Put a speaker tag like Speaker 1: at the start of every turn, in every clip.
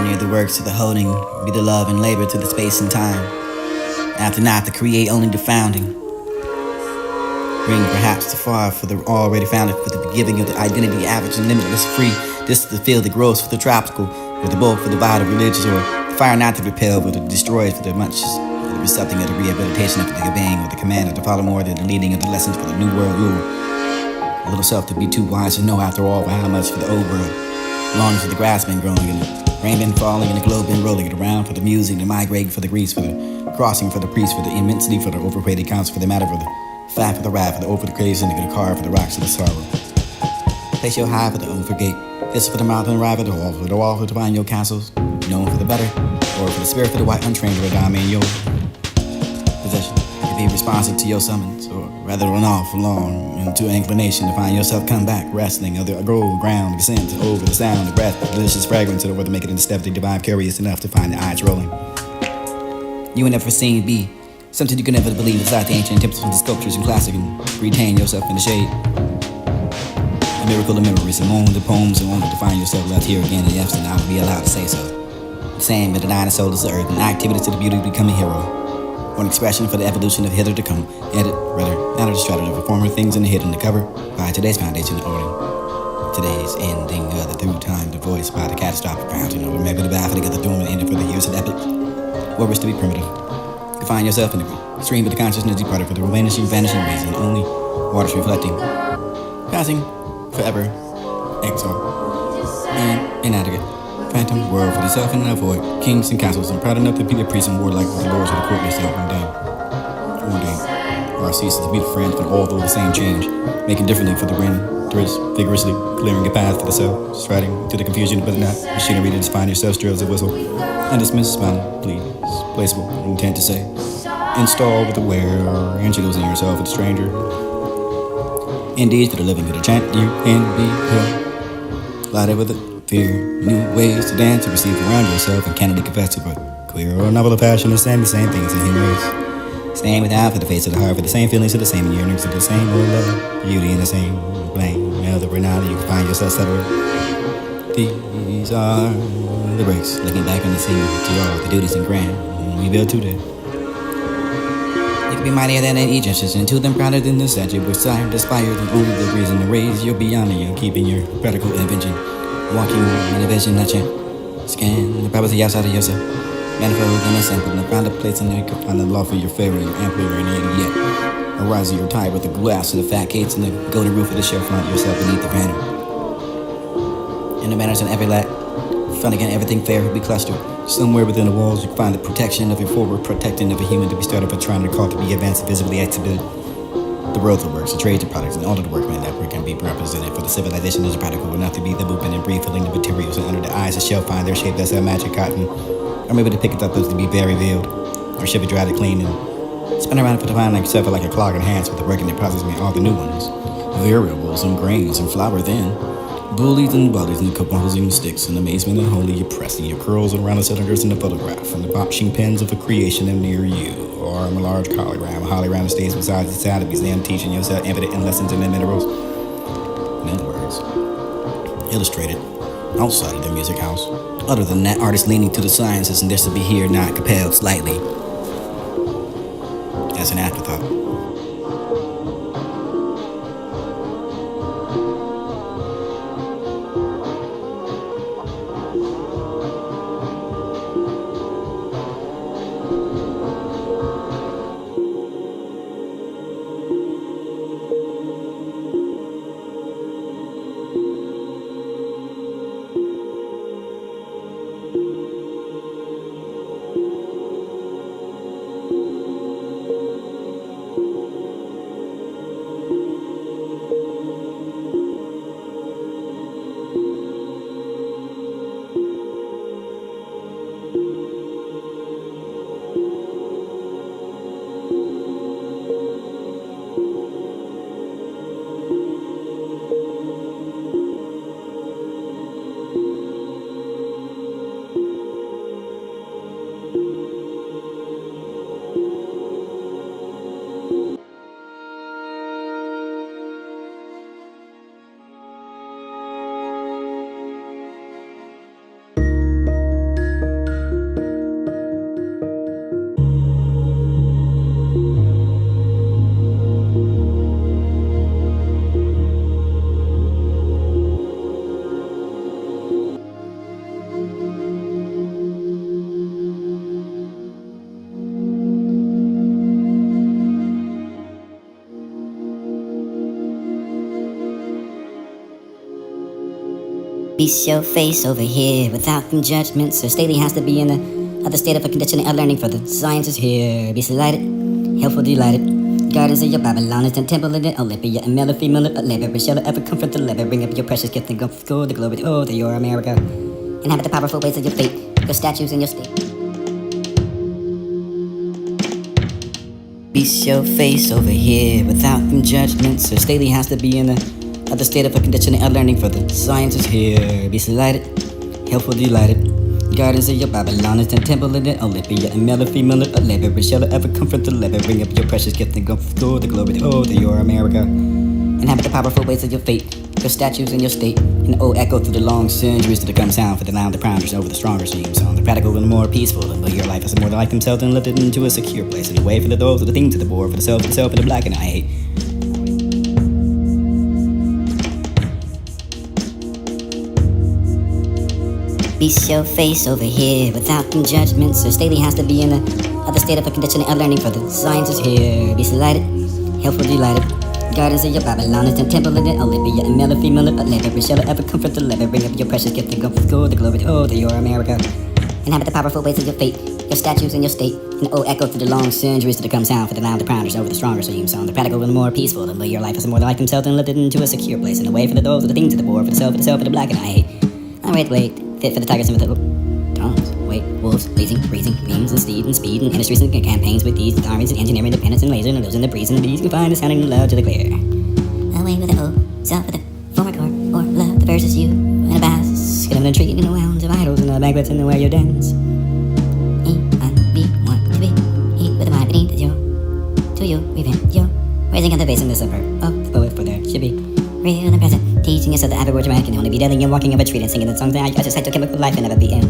Speaker 1: near the works to the holding, be the love and labor to the space and time. After not to create, only the founding. Bring perhaps too far for the already founded, for the giving of the identity, average and limitless, free. This is the field that grows for the tropical, with the bulk for the vital, religious, or the fire not to repel, but to destroy for the much, the recepting of the rehabilitation of the obeying, or the command of to follow more than the leading of the lessons for the new world rule. A little self to be too wise to know after all how much for the old world. Longing for the grass been growing and the rain been falling and the globe been rolling it around for the music, the migrating for the grease, for the crossing for the priest, for the immensity, for the overrated counts, for the matter, for the fat, for the wrath, for the over the craves, and the car, for the rocks, for the sorrow. Place your high for the over gate. This for the mountain, ride for the wall, for the find your castles, known for the better, or for the spirit for the white untrained, or dime in your possession. To be responsive to your summons, or rather run off along into inclination to find yourself come back, wrestling of the gold ground, descent over the sound, the breath, the delicious fragrance, or to make it in the step, the divine, curious enough to find the eyes rolling. You ain't never seen be something you can never believe inside the ancient temples of the sculptures and classic, and retain yourself in the shade. A miracle of memories, and moan the poems, and only to find yourself left here again in the Epstein, I would be allowed to say so. The same but the dinosaur to the earth, an activity to the beauty to become a hero. Or an expression for the evolution of hither to come, edit, rather, not a strategy of former things in the hidden to cover by today's foundation order. Today's ending of the through time, the voice by the catastrophic fountain, or maybe the baffling of the doom and ending for the years of epic. What wish to be primitive? Find yourself in the stream of the consciousness departed for the vanishing reason, only waters reflecting, passing forever, exile, and inadequate. Phantom world for the self and the void, kings and castles, and proud enough to be the priests and warlike with the lords of the court themselves one day, or ceases to be the friend, but although the same change, making differently for the wind, threads vigorously clearing a path for the self, striding to the confusion, but not machinery to define yourself, drills a whistle, and dismiss, smile, please, placeable, intent to say, install with the wearer, introducing yourself with the stranger. Indeed, for the living, for the chant, you can be heard, lighted with it. Fear, new ways to dance, to receive around yourself, and candidly confess to a queer or novel of passion, the same things in human race. Stand without for the face of the heart, for the same feelings, to the same yearnings, to the same old love, beauty in the same blame. Other renown, you can find yourself separate. These are the breaks, looking back on the scene to all the duties and grand we built today. They could be mightier than the Egyptians, and to them prouder than the statue, but sired, aspired, and only the reason to raise your beyond you, keeping your practical invention. Walking in a vision that you scan the privacy outside of yourself. Manifold and simple, and find a place in there you can find the law for your fairy, your amplifier, and yet. A rising your tide with the glass of the fat gates and the golden roof of the shelf, find yourself beneath the banner. In the manners and every lack, find again everything fair will be clustered. Somewhere within the walls you can find the protection of your forward, protecting of a human to be started for trying to call to be advanced, visibly exhibited. The world of works, the trades and products, and all of the workmen that can be represented for the civilization is practical enough to be the movement and breathe, filling the materials, and under the eyes it shall find their shape as a magic cotton, or maybe to pick it up as to be very veiled, or should be dried and clean and spin around for the vine like yourself like a clog in hands with the working and processing all the new ones, variables and grains and flour then, bullies and bodies and composing sticks and amazement and holy you pressing your curls around the cylinders in the photograph and the boxing pins of a creation and near you. Or a large hologram, a hologram stays beside the side of them, teaching yourself evident in lessons and in minerals. In other words, illustrated outside of the music house. Other than that, artists leaning to the sciences and this to be here, not compelled slightly as an afterthought.
Speaker 2: Beast your face over here without them judgments. So Staley has to be in the other state of a conditioning of learning for the science is here. Be delighted, helpful, delighted. Gardens of your Babylon is the temple of the Olympia and male or female of labor. But shall ever comfort the labor. Bring up your precious gift and go for the glory. Oh, to your America. Inhabit the powerful ways of your fate, your statues and your state. Beast your face over here without them judgments. So Staley has to be in the other state of a conditioning of learning for the science is here. Be delighted, helpful, delighted. Gardens of your Babylon is the temple of the Olympia and male or female of labor. But shall ever comfort the labor. Bring up your precious gift and go for the glory. Oh, to your America. Inhabit the powerful ways of your fate, your statues and your state. And oh, echo through the long centuries to the come sound for the loud, the prouders over the stronger streams on the practical and more peaceful. And your life is more like themselves and lifted into a secure place. And away for the those of the things of the board, for the self, and the black and I hate. Beast your face over here without them judgments. So Staley has to be in the other state of a conditioning of learning for the science is here. Be delighted, helpful, delighted. Gardens of your Babylon is the temple of the Olympia and male or female of labor. But shall ever comfort the labor. Bring up your precious gift and go for the glory. Oh, to your America. Inhabit the powerful ways of your fate, your statues and your state. And oh, echo through the long centuries to the come sound for the loud, the prouders over the stronger streams on the practical and more peaceful. And your life is more like themselves and lifted into a secure place. And away for the those of the things of the board, for the self, and the black and I hate. Oh, wait. Fit for the tigers and with the tones. Wait, wolves, blazing, breezing, memes and steed and speed and industries and campaigns with these armies and engineering, independence and laser and those in the breeze and the bees can find the sounding loud to the clear. Away with the O, self with the former core, or love the versus you, and a bass, get them intriguing in the wounds of idols and the banquets and the way you dance. E, and me, want to be, eat with the mind beneath the yo, to you, revenge yo, raising at the base in the supper of the poet for there should be. Real and present, teaching us of the average word dramatic can only be deadly and walking of a tree and singing the songs that I just had to chemical life and never be in.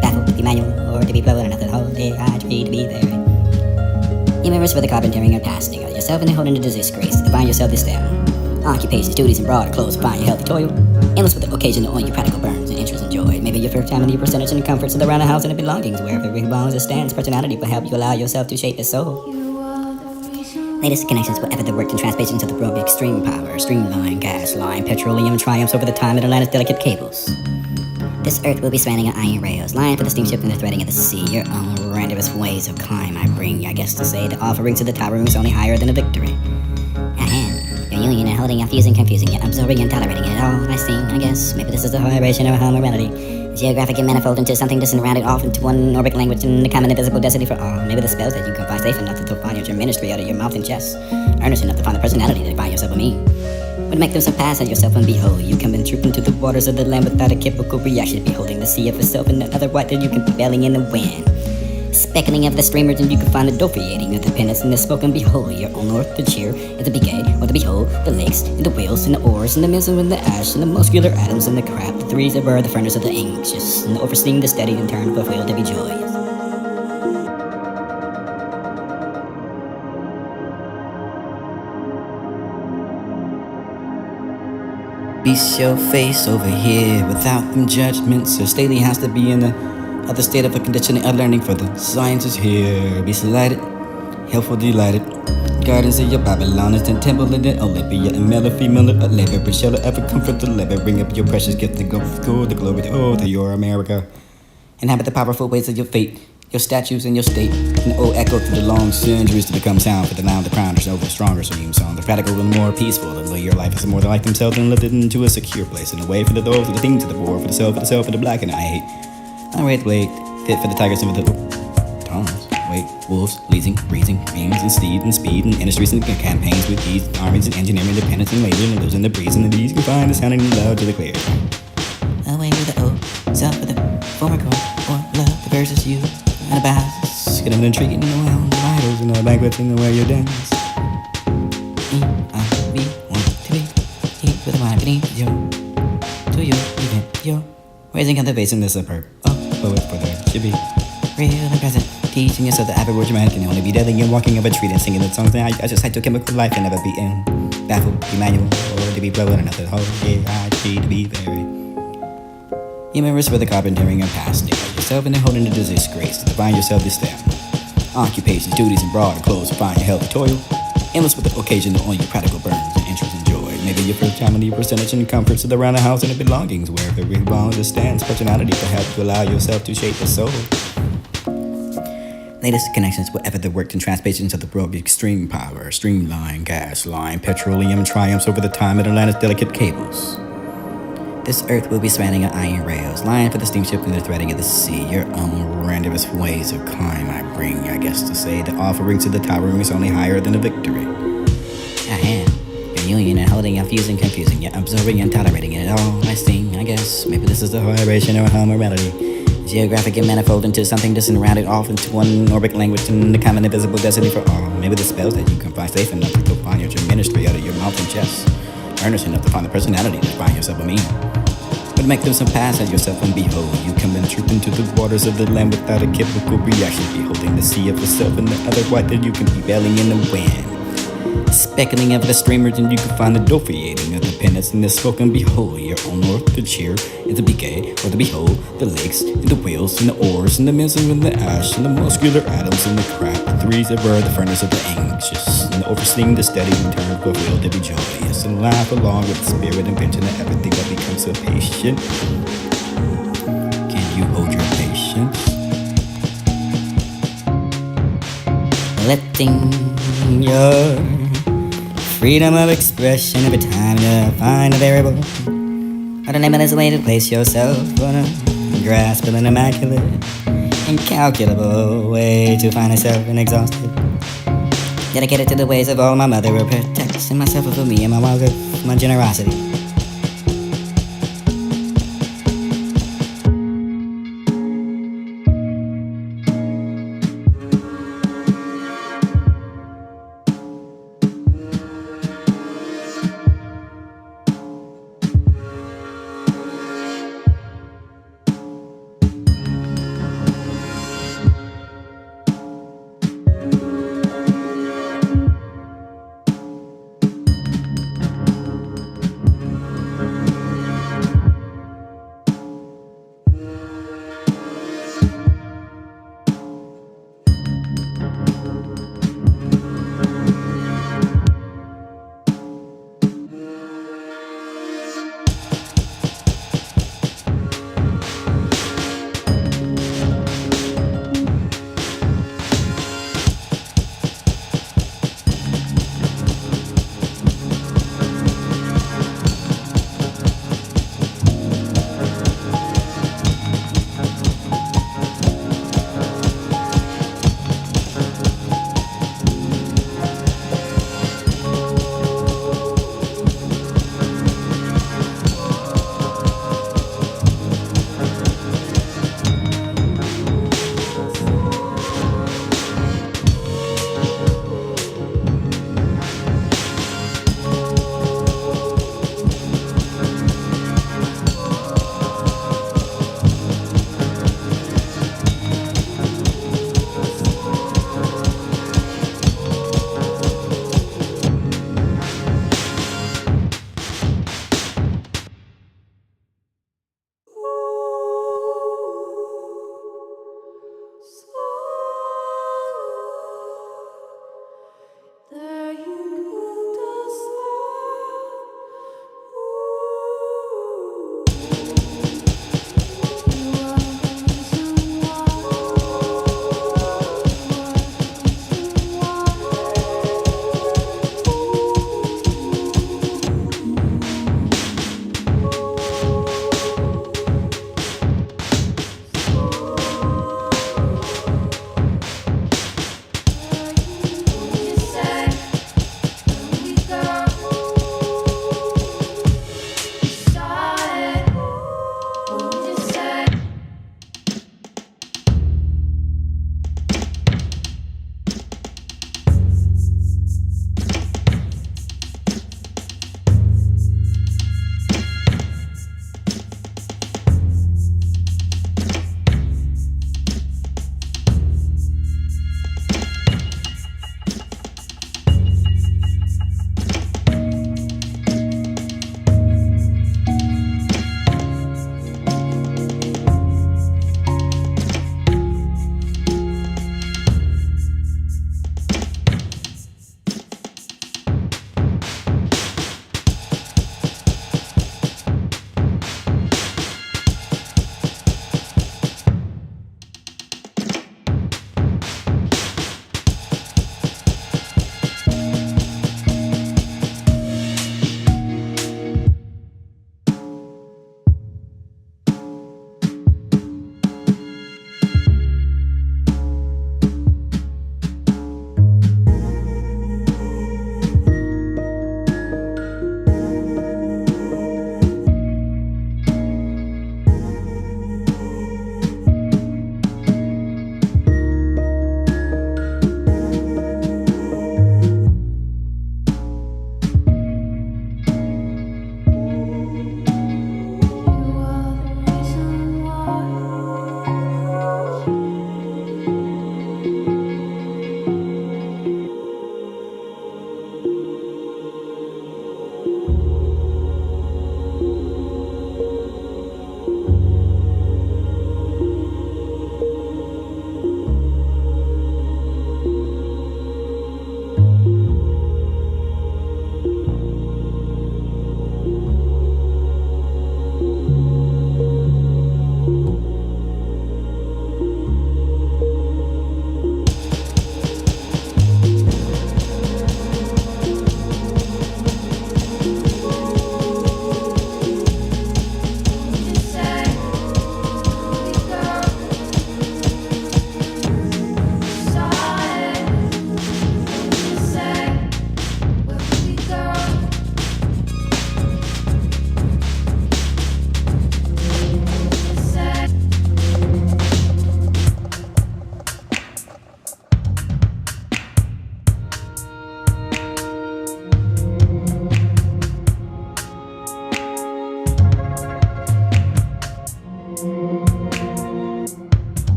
Speaker 2: Baffled to be manual or to be blowing nothing whole day, I dream to be there. You remember for the carpentering and pasting of yourself and holding the disgrace to find yourself this down. Occupations, duties, and broad clothes, find your healthy toil. Endless with the occasion on your practical burns and interests and joy. Maybe your first time and your percentage and the comforts of the round the house and the belongings, wherever it belongs or stands. Personality will help you allow yourself to shape the soul. Latest connections, whatever the work and translations of the road, extreme power, streamline, gas line, petroleum triumphs over the time and Atlantis delicate cables. This earth will be spanning on iron rails, lying for the steamship and the threading of the sea. Your own randomous ways of climb I bring, I guess to say, the offerings of the tower rooms only higher than a victory. At hand, your union and holding, fusing, confusing, yet absorbing and tolerating it all. I see, I guess, maybe this is the vibration of our morality. Geographic and manifold into something distant, rounded off into one orbit language and the common invisible destiny for all. Maybe the spells that you can find safe enough to find your ministry out of your mouth and chest, earnest enough to find the personality that find yourself a mean. Would make them surpass at yourself and behold, you come and troop into the waters of the land without a chemical reaction, beholding the sea of itself and another white that you can be belling in the wind. Speckling of the streamers and you can find the dophiating of the penance and the spoken behold your own north, the cheer, and the begay, or the behold, the lakes, and the whales, and the oars, and the missile, and the ash, and the muscular atoms, and the crap, the threes that were the furnace of the anxious, and the overseeing the steady and turn of the whale to be joyous.
Speaker 1: Beast your face over here without them judgments. So Staley has to be in the other state of a conditioning of learning for the science is here. Be delighted, helpful, delighted. Gardens of your Babylon is the temple of the Olympia and male or female of labor. But shall ever comfort the labor. Bring up your precious gift and go for the glory. Oh, to your America. Inhabit the powerful ways of your fate, your statues and your state. And oh, echo through the long centuries to become sound for the loud, the prouders over the stronger streams on the practical and more peaceful. And your life is more like themselves and lifted into a secure place. And away for the those of the things of the board, for the self, and the black and I hate. Wait, fit for the tigers and with the tones. Wait, wolves, leasing, breezing, beams and steed and speed and industries and campaigns with these armies and engineering, independence and laser and those in the breeze and the bees can find the sounding loud to the clear. Away with the O, self with the former core, or love the versus you, and a bass, get them intriguing in the wound of idols and the banquets and the way you dance. E-I-B, want to be, eat with a mind beneath you, to you, even you, raising at the base in the suburb. Poet for there should be real and present, teaching us of the average word dramatic can only be deadly and walking of a tree and singing the songs that I just had to chemical life and never be in. Baffled, Emmanuel, or to be blowing another whole day, I cheat to be buried. You remember for the carpentering and pasting of yourself and then holding the disgrace to find yourself this down. Occupations, duties, and broad clothes to find your healthy toil. Endless with the occasion on your practical burns and interests and joy. Maybe your first family percentage and comforts of the around the house and the belongings, where every bond stands personality to help you allow yourself to shape the soul. Latest connections, whatever the worked in translations of the world, extreme power, streamline, gas line, petroleum triumphs over the time of Atlantis delicate cables. This earth will be surrounding on iron rails, lying for the steamship and the threading of the sea. Your own randomest ways of climb I bring, I guess to say. The offerings of the towering is only higher than a victory. I am your union and holding and fusing, confusing, yet absorbing and tolerating it all. I sing, I guess. Maybe this is the vibration or a hum or melody. Geographic and manifold into something distant, rounded off into one orbit language and the common invisible destiny for all. Maybe the spells that you can find safe enough to go find your ministry out of your mouth and chest. Earnest enough to find the personality to find yourself a meaning. But make them some pass at yourself and behold, you come and troop into the waters of the land without a chemical reaction, beholding the sea of yourself and the other white that you can be bailing in the wind. Speckling of the streamers and you can find the dophiating of the pennants in the smoke and behold your own north, the cheer, and the bouquet, or the behold, the lakes, and the wheels, and the oars, and the misery, and the ash, and the muscular atoms, and the craft, the threes that were the furnace of the anxious, and the overseeing the steady and turn of will to be joyous, and laugh along with the spirit and pension of everything that becomes so patient. Can you hold your patience? Letting your freedom of expression every time to find a variable or the limitless way to place yourself on a grasp of an immaculate, incalculable way to find yourself inexhausted. Dedicated to the ways of all my mother of protection, myself for me and my wild of my generosity.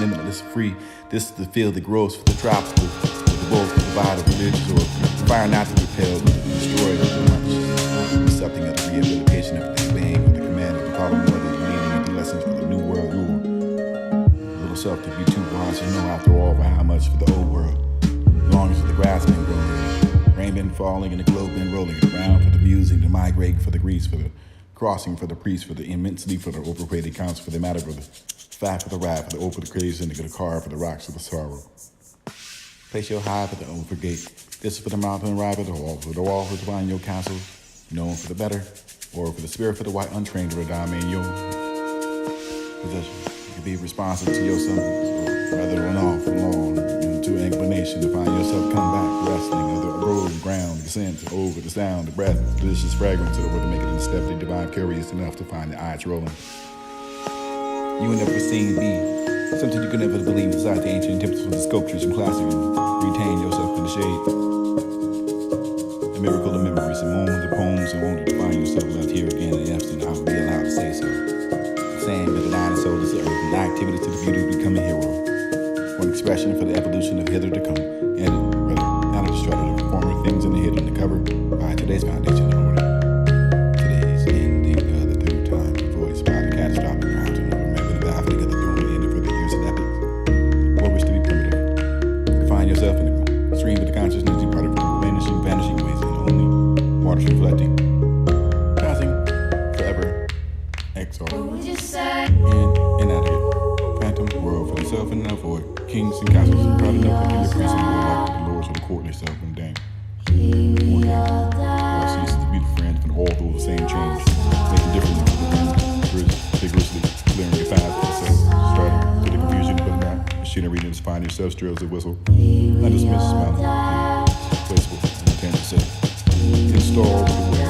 Speaker 3: limitless, free. This is the field that grows for the tropical, for the wolf to provide a religious or fire not to repel, but to destroy too much. Something of the rehabilitation of the obeying of the command of the calling more than the meaning of the lessons for the new world rule. A little self to be too wise to know after all for how much for the old world. Longing for the grass been growing, rain been falling, and the globe been rolling around for the musing, the migrate, for the grease, for the crossing, for the priest, for the immensity, for the overrated counts, for the matter, for the fat, for the rap, for the open, the crazy, and the car, for the rocks, for the sorrow. Place your high for the over gate. This is for the mountain, ride for the wall, for the find your castle, known for the better, or for the spirit, for the white untrained, or the in your possession. You can be responsive to your summons, or rather run off along into an inclination to find yourself come back, wrestling of the road, ground, the scent, over the sound, the breath, the delicious fragrance, or to make it in step, the divine curious enough to find the eyes rolling. You will never seen be something you could never believe inside the ancient temples of the sculptures and classic and retain yourself in the shade. A miracle of memories and moments of poems and wonder to find yourself left here again in Epstein. I would be allowed to say so. Saying that the line of soul is the earth and the activity to the beauty of becoming a hero. One expression for the evolution of hither to come. And rather, not a destructive of former things in the hidden, the cover by today's foundation in order. Today's ending of the third time, voiced by the catastrophic round and remember the baffling of the throne ending for the years of epics. Or wish to be primitive. You find yourself in the stream of the consciousness, you part of vanishing ways, and only waters reflecting, passing forever, exile, in and out of here. Phantom world for the self and the void, kings and castles, proud enough to kill the priests and love the lords of the court themselves and dang. All ceases to be the friend, but all those the same change, making difference for the wind, vigorously clearing your path for yourself, starting with the confusion, but not machinery to find yourself, strills a whistle, not dismiss, smiling, placeful, intent to say, install with the way,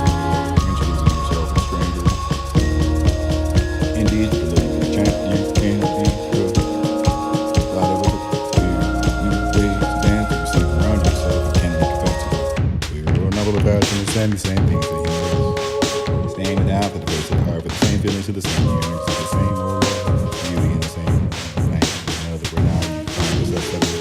Speaker 3: introducing yourself as strangers. Indeed, the chant you can be good. A lot of it, new ways to dance, to sleep around yourself, can make effective. We're another passion, the same things that he knows. Staying down for the face of the heart, but the same feelings to the same yearnings, the same old beauty and the same night. You know that we're now, you find yourself separate.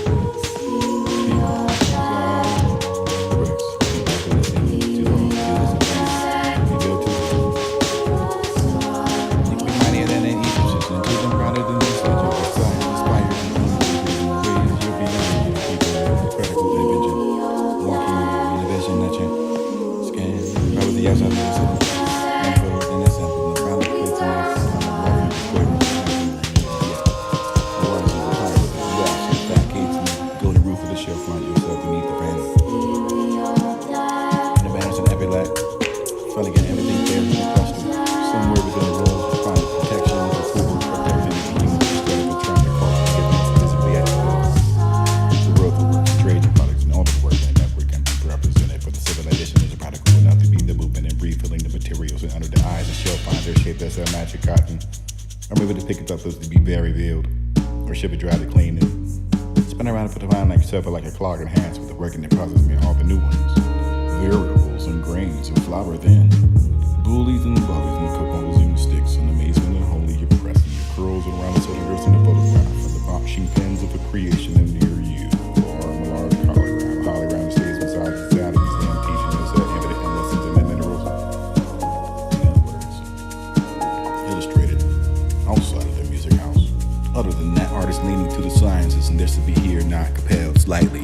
Speaker 3: To be very veiled, or ship it dry to clean it. Spin around and put around like yourself like a clog in hands with the work in the process being all the new ones. Variables and grains of flour then. Bullies and bullies and coupons and sticks and amazement and holy you're pressing your curls around the cylinders and the photograph and the boxing pens of a creation of near you. Or a large hologram stays beside the sound of these damn teaching us that evident and lessons and the minerals. In other words, illustrated outside of the music house. Other than that, artists leaning to the sciences and this to be here, not compelled slightly.